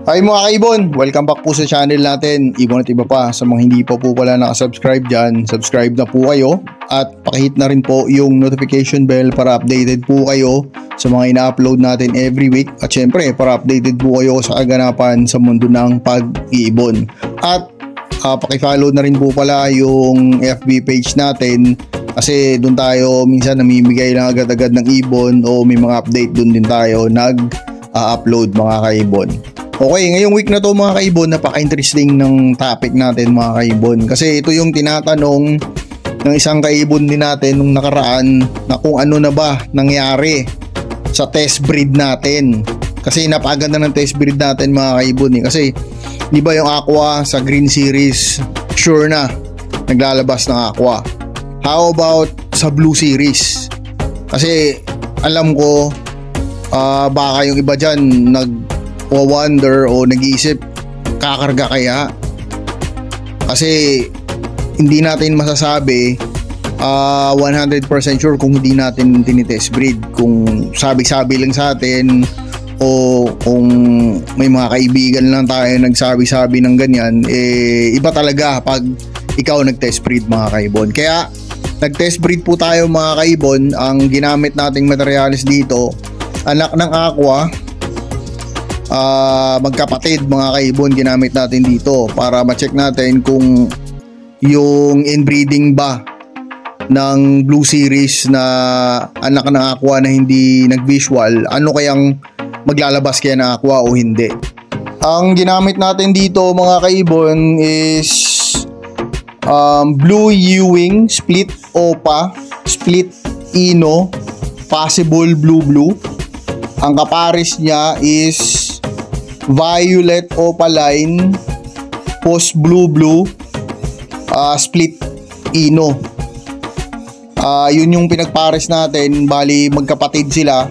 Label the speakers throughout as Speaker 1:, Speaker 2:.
Speaker 1: Hi mga kaibon! Welcome back po sa channel natin, Ibon at iba pa. Sa mga hindi pa po pala nakasubscribe dyan, subscribe na po kayo at pakihit na rin po yung notification bell para updated po kayo sa mga ina-upload natin every week. At syempre, para updated po kayo sa kaganapan sa mundo ng pag-iibon. At pakifollow na rin po pala yung FB page natin kasi doon tayo minsan namimigay lang agad-agad ng ibon o may mga update doon din tayo nag-upload mga kaibon. Okay, ngayong week na to mga kaibon, napaka-interesting ng topic natin mga kaibon. Kasi ito yung tinatanong ng isang kaibon din natin nung nakaraan na kung ano na ba nangyari sa test breed natin. Kasi napakaganda ng test breed natin mga kaibon Kasi di ba yung Aqua sa Green Series, sure na naglalabas ng Aqua. How about sa Blue Series? Kasi alam ko baka yung iba dyan wonder o nag-iisip kakarga kaya, kasi hindi natin masasabi 100% sure kung hindi natin tinitest breed, kung sabi-sabi lang sa atin o kung may mga kaibigan lang tayo nagsabi-sabi ng ganyan. Iba talaga pag ikaw nag-test breed mga kaibon. Kaya nag-test breed po tayo mga kaibon. Ang ginamit nating materials dito, anak ng Aqua, magkapatid mga kaibon, ginamit natin dito para ma-check natin kung yung inbreeding ba ng Blue Series na anak ng Aqua na hindi nag-visual, ano kayang maglalabas kaya ng Aqua o hindi. Ang ginamit natin dito mga kaibon is Blue Ewing, Split Opa, Split Ino, Possible Blue. Ang kapares niya is Violet Opaline, Post Blue, Split Ino. Yun yung pinagpares natin. Bali magkapatid sila.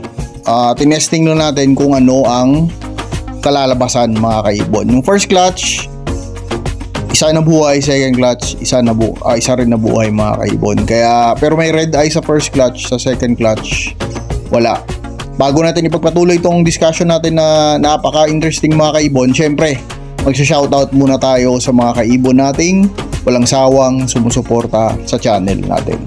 Speaker 1: Tinesting na natin kung ano ang kalalabasan mga kaibon. Yung first clutch, isa na buhay. Second clutch, isa rin na buhay mga kaibon. Pero may red eye sa first clutch. Sa second clutch, wala. Bago natin ipagpatuloy itong discussion natin na napaka-interesting mga kaibon, syempre magsha-shoutout muna tayo sa mga kaibon nating walang sawang sumusuporta sa channel natin.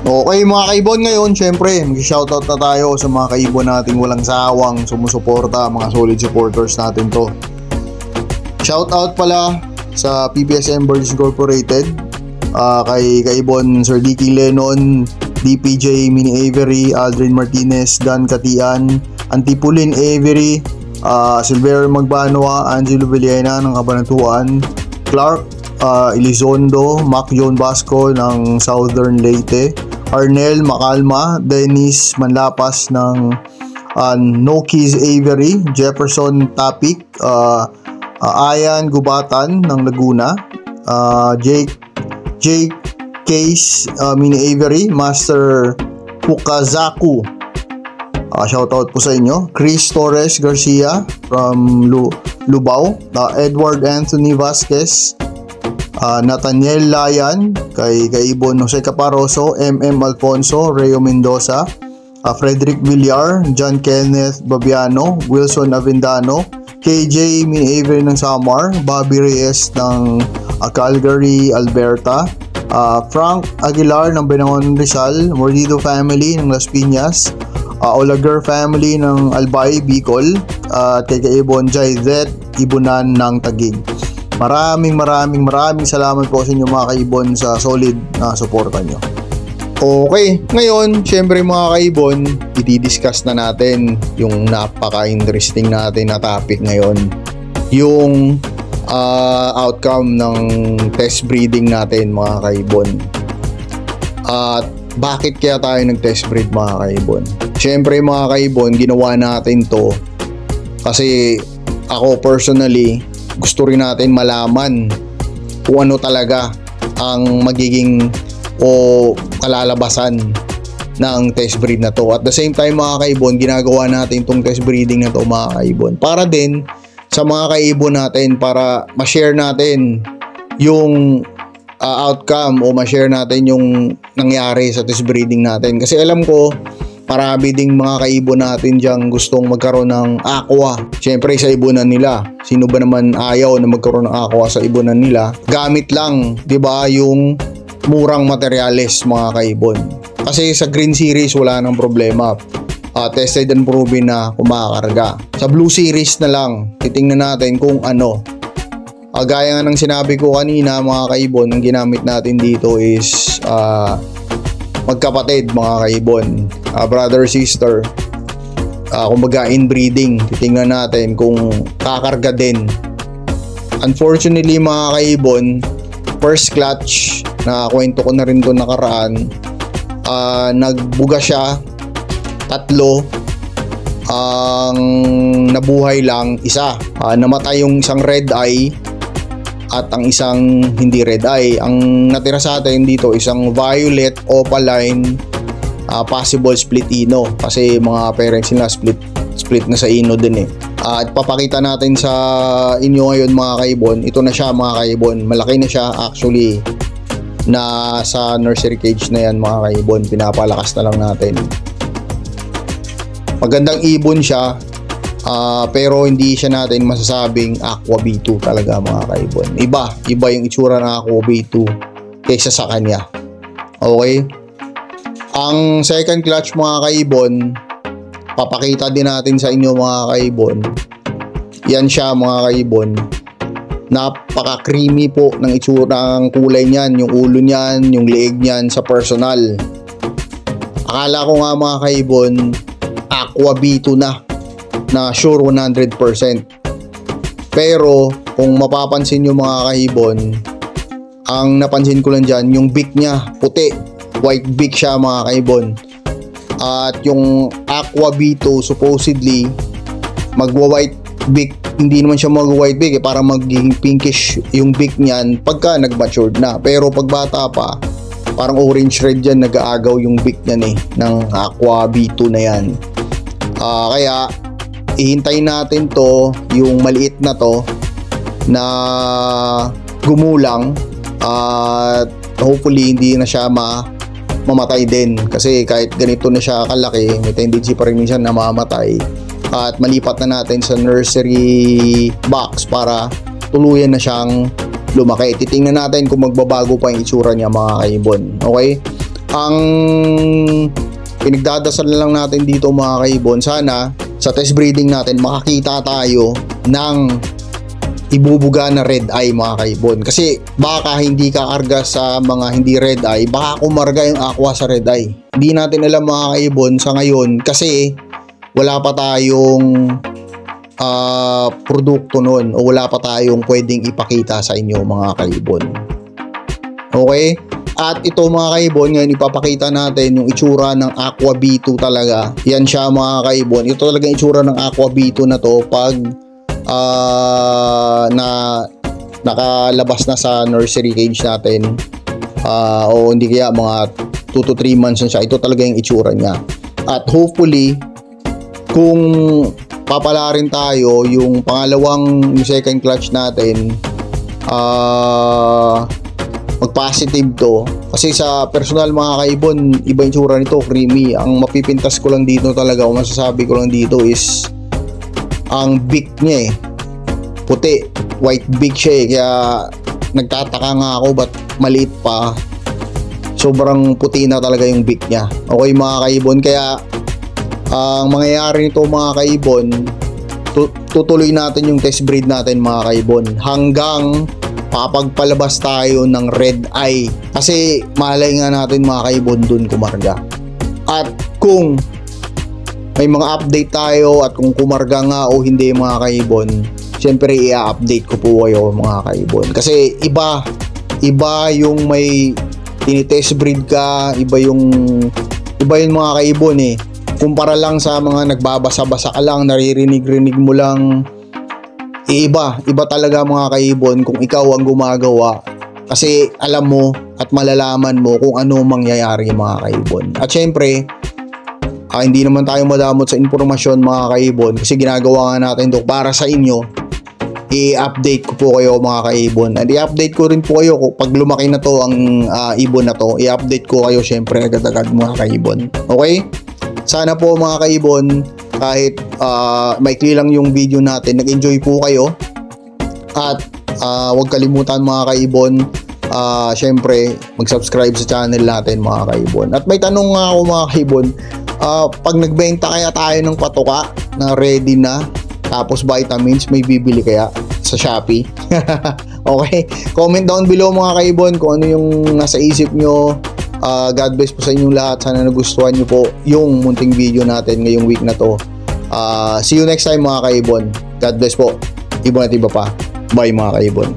Speaker 1: Okay mga kaibon, ngayon syempre magsha-shoutout na tayo sa mga kaibon nating walang sawang sumusuporta, mga solid supporters natin to. Shoutout pala sa PBS Birds Incorporated, kay kaibon Sir Dicky Lennon, DPJ Mini Avery, Aldrin Martinez, Dan Katian, Antipulin Avery, Silver Magbanwa, Angelo Villena ng Cabanatuan, Clark Elizondo, Mac John Basco ng Southern Leyte, Arnel Macalma, Dennis Manlapas ng Nokis Avery, Jefferson Tapik, Ayan Gubatan ng Laguna, Jake Case, Mini Avery, Master Pukazaku, shoutout po sa inyo. Chris Torres Garcia from Lubao, Edward Anthony Vasquez, Nathaniel Layan, kay Ibon Jose Caparoso, MM Alfonso, Reo Mendoza, Frederick Villar, John Kenneth Babiano, Wilson Avendano, KJ Mini Avery ng Samar, Bobby Reyes ng Calgary, Alberta, Frank Aguilar ng Benangon Rizal, Mordido family ng Las Piñas, Olager family ng Albay, Bicol, Teka Ibon Jaidet, Ibunan ng Taguig. Maraming salamat po sa inyo mga kaibon sa solid na suporta nyo. Okay, ngayon syempre mga kaibon, i-discuss na natin yung napaka-interesting natin na topic ngayon, yung outcome ng test breeding natin mga kaibon. At bakit kaya tayo nag-test breed mga kaibon? Syempre mga kaibon, ginawa natin to kasi ako personally, gusto rin natin malaman kung ano talaga ang magiging o kalalabasan ng test breed na to. At the same time mga kaibon, ginagawa natin tong test breeding na to mga kaibon para din sa mga kaibon natin, para ma-share natin yung outcome o ma-share natin yung nangyari sa test breeding natin. Kasi alam ko Marami ding mga kaibon natin diyang gustong magkaroon ng aqua. Siyempre sa ibunan nila. Sino ba naman ayaw na magkaroon ng aqua sa ibunan nila? Gamit lang, 'di ba, yung murang materyales mga kaibon. Kasi sa Green Series wala nang problema. Tested and proven na kumakarga. Sa Blue Series na lang, titingnan natin kung ano. Gaya nga ng sinabi ko kanina mga kaibon, ang ginamit natin dito is magkapatid mga kaibon, brother sister, kumbaga inbreeding. Titingnan natin kung kakarga din. Unfortunately mga kaibon, first clutch na kwento ko na rin doon nakaraan, nagbuga siya, 3, ang nabuhay lang 1. Namatay yung isang red eye at ang isang hindi red eye. Ang natira sa atin dito isang violet opaline, possible split ino, kasi mga parents nila split na sa ino din eh. At papakita natin sa inyo ngayon mga kaibon. Ito na siya mga kaibon, malaki na siya actually. Na sa nursery cage na yan mga kaibon, pinapalakas na lang natin. Magandang ibon siya, pero hindi siya natin masasabing Aqua B2 talaga mga kaibon. Iba yung itsura ng Aqua B2 kaysa sa kanya. Okay? Ang second clutch mga kaibon, papakita din natin sa inyo mga kaibon. Yan siya mga kaibon. Napaka creamy po ng itsura ng kulay niyan, yung ulo niyan, yung leeg niyan sa personal. Akala ko nga mga kaibon, Aqua B2 na sure 100%. Pero kung mapapansin nyo mga kaibon, ang napansin ko lang dyan, yung beak niya puti, white beak siya mga kaibon. At yung Aqua B2 supposedly magwa-white beak. Hindi naman siya mag-white beak, parang magiging pinkish yung beak niyan pagka nag-matured na. Pero pag bata pa, parang orange red yan, nag-aagaw yung beak niyan eh, ng Aqua B2 na yan. Kaya ihintayin natin to, yung maliit na to na gumulang, at hopefully hindi na siya mamatay din, kasi kahit ganito na siya kalaki, may tendency pa rin minsan na mamamatay. At malipat na natin sa nursery box para tuluyan na siyang lumaki. Titingnan natin kung magbabago pa yung itsura niya mga kaibon. Okay? Ang pinagdadasal na lang natin dito mga kaibon, sana sa test breeding natin makakita tayo ng ibubuga na red eye mga kaibon. Kasi baka hindi kakarga sa mga hindi red eye, baka kumarga yung aqua sa red eye. Hindi natin alam mga kaibon sa ngayon, kasi wala pa tayong produkto nun, o wala pa tayong pwedeng ipakita sa inyo mga kaibon. Okay? At ito mga kaibon, ngayon ipapakita natin yung itsura ng Aqua B2 talaga. Yan siya mga kaibon. Ito talaga yung itsura ng Aqua B2 na to pag na nakalabas na sa nursery cage natin, o hindi kaya mga 2 to 3 months na siya. Ito talaga yung itsura niya. At hopefully kung papala rin tayo, yung pangalawang, yung second clutch natin, mag-positive to. Kasi sa personal mga kaibon, iba yung tsura nito, creamy. Ang mapipintas ko lang dito talaga, o masasabi ko lang dito is ang beak niya puti, white beak siya kaya nagtataka nga ako ba't maliit pa, sobrang puti na talaga yung beak niya. Okay mga kaibon, kaya ang mangyayari nito mga kaibon, tutuloy natin yung test breed natin mga kaibon hanggang papagpalabas tayo ng red eye, kasi malay nga natin mga kaibon dun kumarga. At kung may mga update tayo at kung kumarga nga o hindi mga kaibon, syempre i-update ko po kayo mga kaibon, kasi iba yung may tinitest breed ka, iba yung mga kaibon eh. Kumpara lang sa mga nagbabasa-basa ka lang, naririnig-rinig mo lang, iba talaga mga kaibon kung ikaw ang gumagawa, kasi alam mo at malalaman mo kung ano mangyayari mga kaibon. At syempre hindi naman tayo madamot sa impormasyon mga kaibon, kasi ginagawa nga natin ito para sa inyo. I-update ko po kayo mga kaibon, at i-update ko rin po kayo pag lumaki na to ang ibon na to. I-update ko kayo syempre agad-agad mga kaibon. Okay? Sana po mga kaibon, kahit maikli lang yung video natin, nag-enjoy po kayo. At huwag kalimutan mga kaibon, syempre mag-subscribe sa channel natin mga kaibon. At may tanong nga ako mga kaibon, pag nagbenta kaya tayo ng patuka na ready na, tapos vitamins, may bibili kaya sa Shopee? Okay, comment down below mga kaibon kung ano yung nasa isip nyo. God bless po sa inyong lahat. Sana nagustuhan nyo po yung munting video natin ngayong week na to. See you next time mga kaibon. God bless po. Ibon at iba pa. Bye mga kaibon.